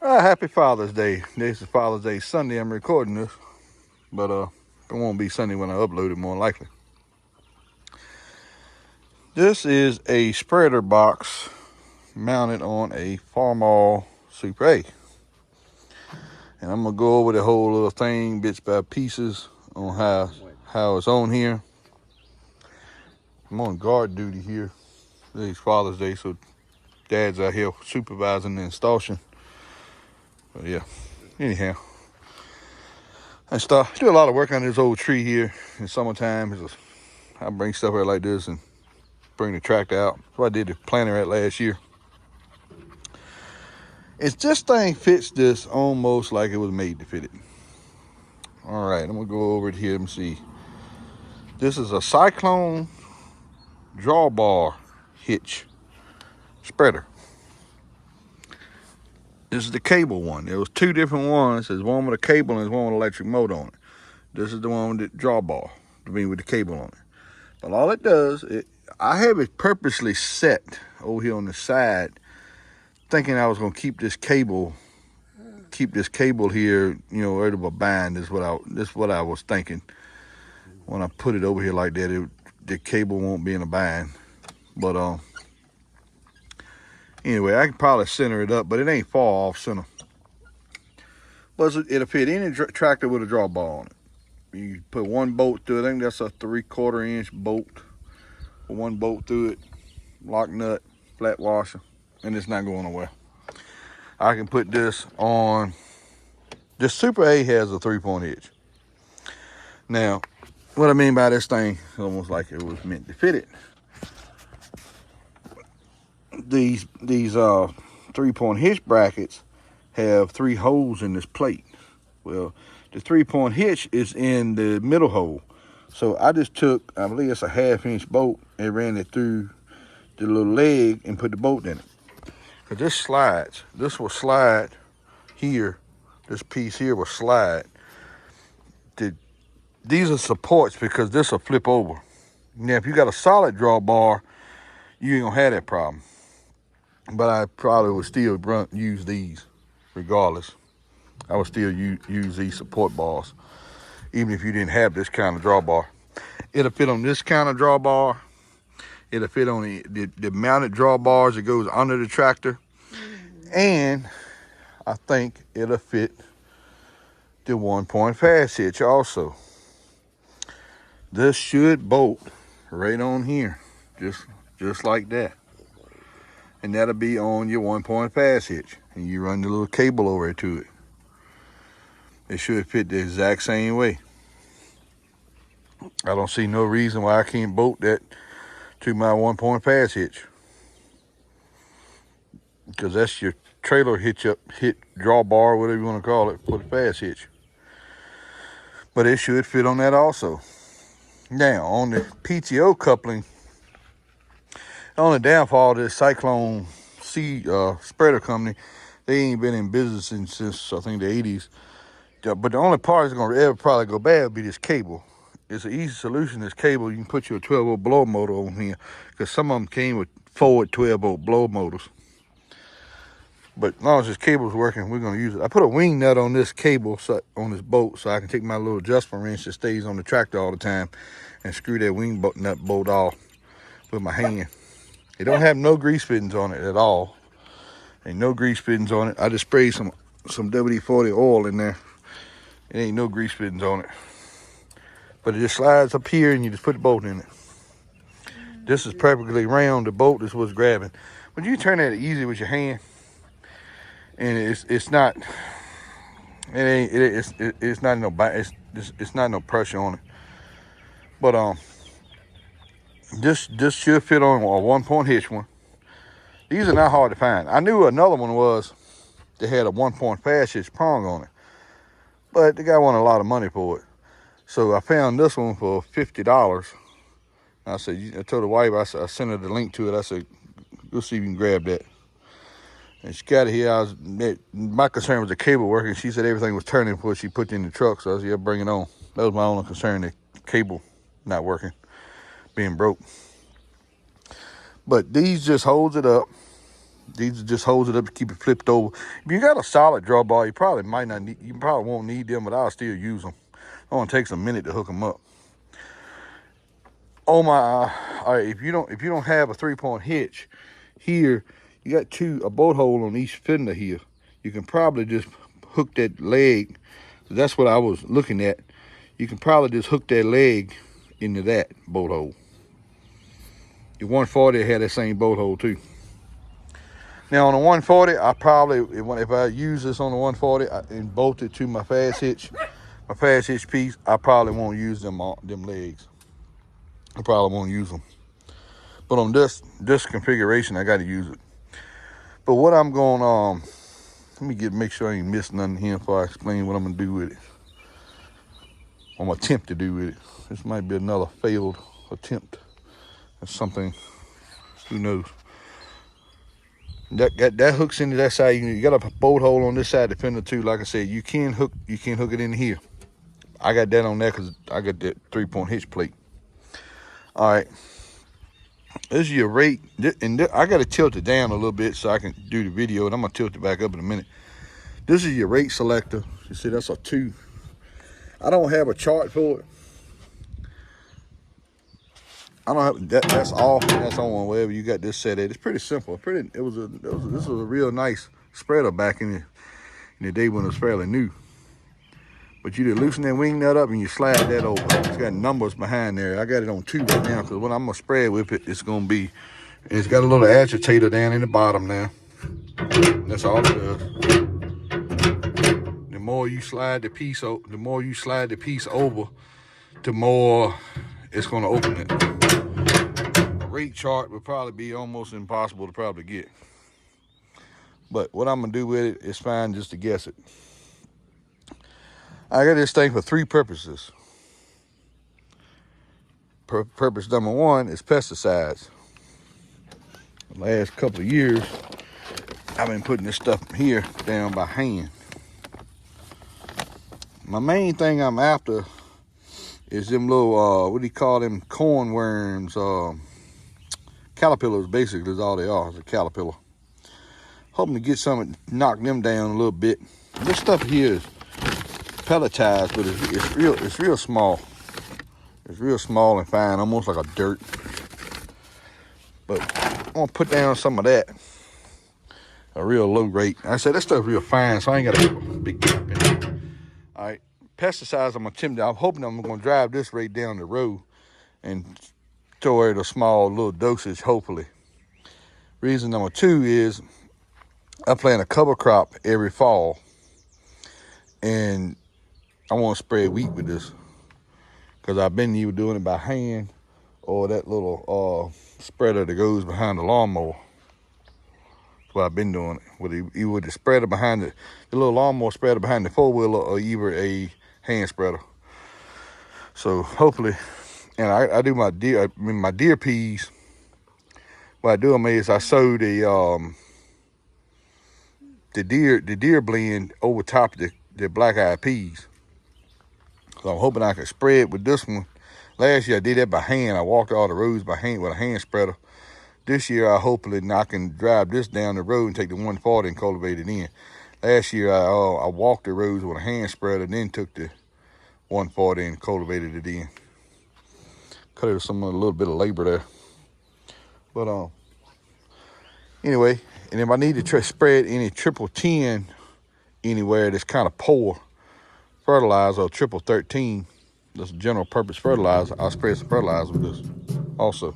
Happy Father's Day. This is Father's Day Sunday. I'm recording this, but it won't be Sunday when I upload it, more likely. This is a spreader box mounted on a Farmall Super A. And I'm going to go over the whole little thing, bits by pieces, on how it's on here. I'm on guard duty here. Today's Father's Day, so Dad's out here supervising the installation. But yeah, anyhow. I do a lot of work on this old tree here in summertime. I bring stuff out like this and bring the tractor out. That's what I did the planter at last year. This thing fits this almost like it was made to fit it. All right, I'm gonna go over it here and see. This is a cyclone drawbar hitch spreader. This is the cable one. There was two different ones. There's one with a cable and there's one with an electric motor on it. This is the one with the drawbar, with the cable on it. But all it does, I have it purposely set over here on the side, thinking I was gonna keep this cable here, out of a bind. This is what I was thinking. When I put it over here like that, the cable won't be in a bind. But anyway, I can probably center it up, but it ain't far off center. But it'll fit any tractor with a drawbar on it. You put one bolt through it. I think that's a 3/4 inch bolt. Put one bolt through it, lock nut, flat washer, and it's not going nowhere. I can put this on. This Super A has a 3-point hitch. Now, what I mean by this thing is almost like it was meant to fit it. These 3-point hitch brackets have 3 holes in this plate. Well, the 3-point hitch is in the middle hole. So I just took, I believe it's a 1/2 inch bolt, and ran it through the little leg and put the bolt in it. Because this slides. This will slide here. This piece here will slide. These are supports because this will flip over. Now, if you got a solid drawbar, you ain't gonna have that problem. But I probably would still use these regardless. I would still use these support bars, even if you didn't have this kind of drawbar. It'll fit on this kind of drawbar. It'll fit on the mounted drawbars that goes under the tractor. And I think it'll fit the 1-point fast hitch also. This should bolt right on here, just like that. And that'll be on your 1-point fast hitch. And you run the little cable over to it. It should fit the exact same way. I don't see no reason why I can't bolt that to my 1-point fast hitch. Because that's your trailer hit drawbar, whatever you want to call it, for the fast hitch. But it should fit on that also. Now, on the PTO coupling, the only downfall of this Cyclone spreader company, they ain't been in business since I think the 80s. But the only part that's gonna ever probably go bad would be this cable. It's an easy solution. This cable, you can put your 12-volt blower motor on here, because some of them came with forward 12-volt blower motors. But as long as this cable's working, we're gonna use it. I put a wing nut on this cable, on this bolt, so I can take my little adjustment wrench that stays on the tractor all the time and screw that wing nut bolt off with my hand. It don't have no grease fittings on it at all. Ain't no grease fittings on it. I just sprayed some WD-40 oil in there. It ain't no grease fittings on it. But it just slides up here and you just put the bolt in it. This is perfectly round. The bolt is what's grabbing. But you turn that easy with your hand, and it's not no pressure on it. But this should fit on a 1-point hitch one. These are not hard to find. I knew another one was that had a 1-point fast hitch prong on it, but the guy wanted a lot of money for it. So I found this one for $50. I told the wife, I sent her the link to it. I said, go see if you can grab that. And she got it here. My concern was the cable working. She said everything was turning before she put it in the truck. So I said, yeah, bring it on. That was my only concern, the cable not working, being broke. But these just holds it up. These just holds it up to keep it flipped over. If you got a solid drawbar, you probably might not need. You probably won't need them, but I'll still use them. It only takes a minute to hook them up. Oh my! All right, if you don't have a 3-point hitch, here you got a bolt hole on each fender here. You can probably just hook that leg. That's what I was looking at. You can probably just hook that leg into that bolt hole. The 140 had that same bolt hole too. Now on the 140, I probably, if I use this on the 140 and bolt it to my fast hitch piece, I probably won't use them legs. I probably won't use them. But on this configuration, I got to use it. But what I'm going let me make sure I ain't missed nothing here before I explain what I'm gonna do with it. I'm gonna attempt to do with it. This might be another failed attempt at something. Who knows? That hooks into that side. You got a bolt hole on this side of the fender too. Like I said, you can hook it in here. I got that on there because I got that 3-point hitch plate. All right, this is your rate, and I got to tilt it down a little bit so I can do the video, and I'm gonna tilt it back up in a minute. This is your rate selector. You see, that's a 2. I don't have a chart for it. I don't have that. That's off. That's on wherever you got this set at. It's pretty simple. This was a real nice spreader back in the day when it was fairly new. But you just loosen that wing nut up and you slide that over. It's got numbers behind there. I got it on 2 right now because when I'm gonna spread with it, it's gonna be. It's got a little agitator down in the bottom now. That's all it does. The more you slide the piece over, the more it's gonna open it. A rate chart would probably be almost impossible to probably get. But what I'm gonna do with it is fine just to guess it. I got this thing for 3 purposes. Purpose number 1 is pesticides. The last couple of years, I've been putting this stuff here down by hand. My main thing I'm after is them little, what do you call them, corn worms, caterpillars basically is all they are, it's a caterpillar. Hoping to get something, knock them down a little bit. This stuff here is pelletized, but it's real small. It's real small and fine, almost like a dirt. But I'm gonna put down some of that. A real low rate. I said that stuff's real fine, so I ain't got a big gap in it. All right, pesticides. I'm hoping I'm gonna drive this rate down the road and throw it a small little dosage, hopefully. Reason number 2 is I plant a cover crop every fall, and I want to spread wheat with this because I've been either doing it by hand or that little spreader that goes behind the lawnmower. That's what I've been doing it with either the spreader behind the little lawnmower spreader behind the 4-wheeler, or either a hand spreader. So hopefully, and I do my deer peas. What I do is I sow the deer blend over top of the black-eyed peas. So I'm hoping I can spread with this one. Last year I did that by hand. I walked all the roads by hand with a hand spreader. This year I hopefully I can drive this down the road and take the 140 and cultivate it in. Last year I walked the roads with a hand spreader and then took the 140 and cultivated it in. Cut it with a little bit of labor there. But anyway, and if I need to spread any 1010 anywhere that's kind of poor fertilizer, or 13, that's general purpose fertilizer, I'll spread some fertilizer with this also.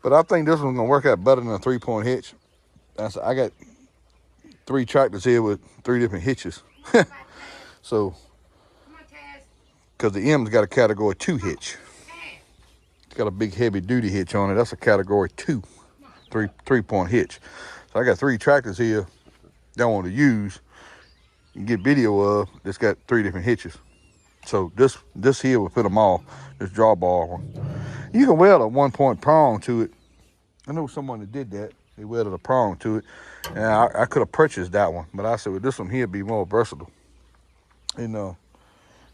But I think this one's gonna work out better than a 3-point hitch. I got 3 tractors here with 3 different hitches. So, because the M's got a category 2 hitch. It's got a big heavy duty hitch on it. That's a category 2, 3-point hitch. So I got 3 tractors here that I want to use. You can get video of that's got 3 different hitches. So this here will fit them all, this drawbar one. You can weld a 1-point prong to it. I know someone that did that. They welded a prong to it. And I could have purchased that one, but I said, well, this one here be more versatile. And I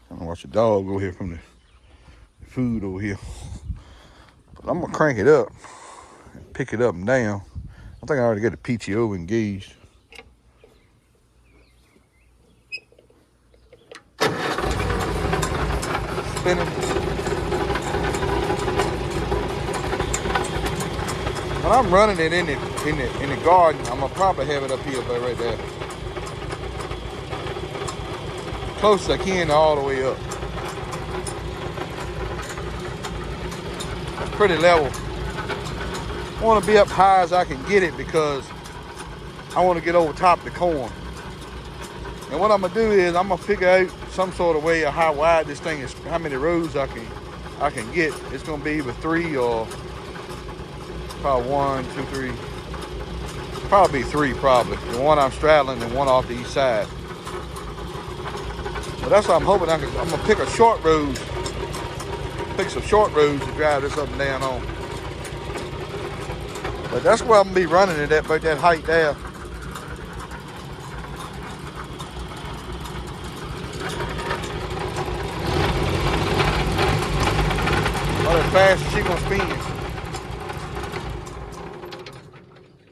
don't watch the dog go here from the food over here. But I'm gonna crank it up, and pick it up and down. I think I already got the PTO engaged. Spinning. When I'm running it in the garden, I'm gonna probably have it up here, but right there, close as I can all the way up. That's pretty level. I want to be up high as I can get it because I want to get over top of the corn. And what I'm gonna do is I'm gonna figure out some sort of way of how wide this thing is, how many rows I can get. It's gonna be either 3 or probably 1, 2, 3. Probably 3, probably. The one I'm straddling and one off the east side. But that's what I'm hoping I'm gonna pick a short road. Pick some short roads to drive this up and down on. But that's where I'm gonna be running it at, about that height there. About as fast as she gonna spin.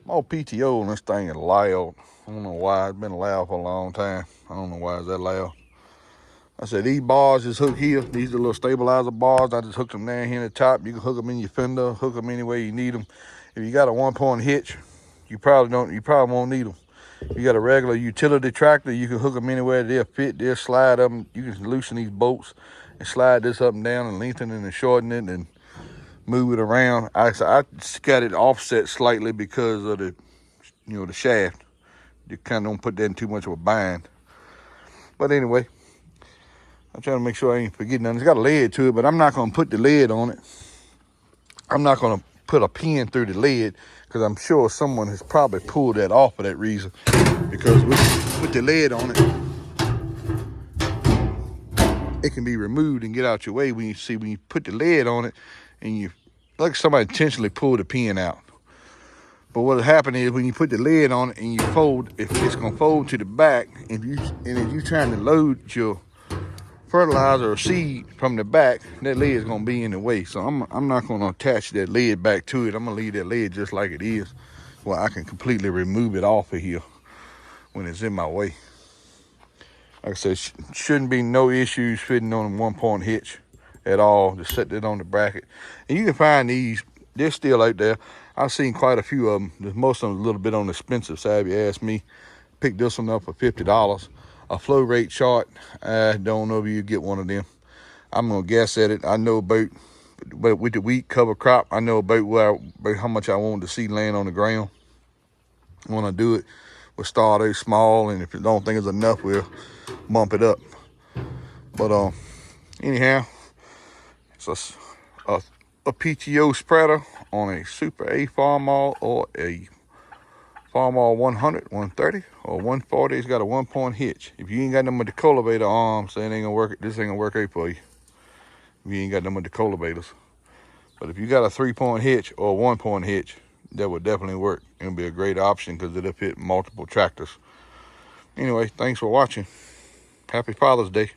My PTO on this thing is loud. I don't know why. It's been loud for a long time. I don't know why it's that loud. I said these bars is hooked here. These are little stabilizer bars. I just hooked them down here at the top. You can hook them in your fender, hook them any way you need them. If you got a 1-point hitch, you probably won't need them. If you got a regular utility tractor, you can hook them anywhere. They'll fit. They'll slide them. You can loosen these bolts and slide this up and down and lengthen it and shorten it and move it around. I just got it offset slightly because of the shaft. You kind of don't put that in too much of a bind. But anyway, I'm trying to make sure I ain't forgetting nothing. It's got a lid to it, but I'm not going to put the lid on it. I'm not going to put a pin through the lid because I'm sure someone has probably pulled that off for that reason. Because with the lid on it, it can be removed and get out your way when you put the lid on it and you, like somebody intentionally pulled the pin out. But what'll happen is when you put the lid on it and you fold, if it's going to fold to the back, if you're trying to load your fertilizer or seed from the back, that lid is going to be in the way. So I'm not going to attach that lid back to it. I'm going to leave that lid just like it is, where I can completely remove it off of here when it's in my way. Like I said, shouldn't be no issues fitting on a 1-point hitch at all. Just set that on the bracket. And you can find these, they're still out there. I've seen quite a few of them. Most of them a little bit on the expensive side, if you ask me. Picked this one up for $50. A flow rate chart, I don't know if you get one of them. I'm gonna guess at it. I know about, but with the wheat cover crop, I know about how much I want to see laying on the ground. When I do it, we'll start out small, and if you don't think it's enough, we'll bump it up. But anyhow, it's a PTO spreader on a Super A Farmall or a Farmall 100, 130, or 140. It's got a 1-point hitch. If you ain't got them with the cultivator arms, then it ain't gonna work. This ain't gonna work out for you. If you ain't got them with the cultivators. But if you got a 3-point hitch or a 1-point hitch, that would definitely work. It'll be a great option because it'll fit multiple tractors. Anyway, thanks for watching. Happy Father's Day.